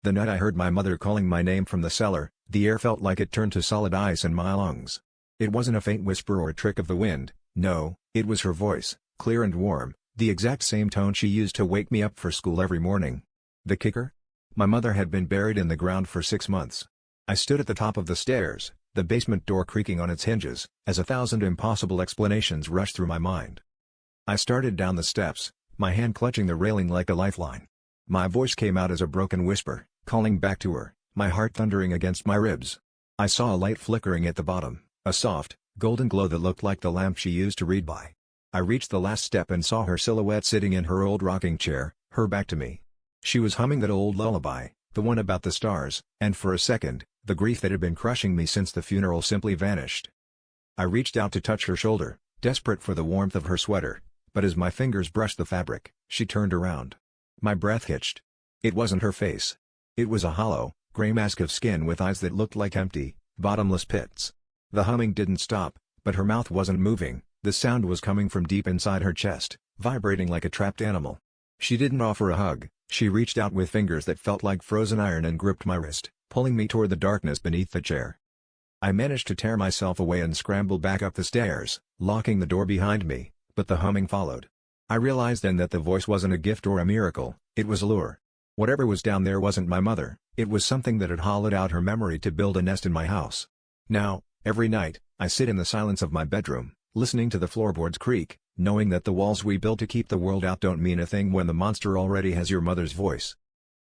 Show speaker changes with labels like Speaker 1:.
Speaker 1: The night I heard my mother calling my name from the cellar, the air felt like it turned to solid ice in my lungs. It wasn't a faint whisper or a trick of the wind, no, it was her voice, clear and warm, the exact same tone she used to wake me up for school every morning. The kicker? My mother had been buried in the ground for 6 months. I stood at the top of the stairs, the basement door creaking on its hinges, as 1,000 impossible explanations rushed through my mind. I started down the steps, my hand clutching the railing like a lifeline. My voice came out as a broken whisper, calling back to her, my heart thundering against my ribs. I saw a light flickering at the bottom, a soft, golden glow that looked like the lamp she used to read by. I reached the last step and saw her silhouette sitting in her old rocking chair, her back to me. She was humming that old lullaby, the one about the stars, and for a second, the grief that had been crushing me since the funeral simply vanished. I reached out to touch her shoulder, desperate for the warmth of her sweater, but as my fingers brushed the fabric, she turned around. My breath hitched. It wasn't her face. It was a hollow, gray mask of skin with eyes that looked like empty, bottomless pits. The humming didn't stop, but her mouth wasn't moving, the sound was coming from deep inside her chest, vibrating like a trapped animal. She didn't offer a hug, she reached out with fingers that felt like frozen iron and gripped my wrist, pulling me toward the darkness beneath the chair. I managed to tear myself away and scramble back up the stairs, locking the door behind me, but the humming followed. I realized then that the voice wasn't a gift or a miracle, it was a lure. Whatever was down there wasn't my mother, it was something that had hollowed out her memory to build a nest in my house. Now, every night, I sit in the silence of my bedroom, listening to the floorboards creak, knowing that the walls we built to keep the world out don't mean a thing when the monster already has your mother's voice.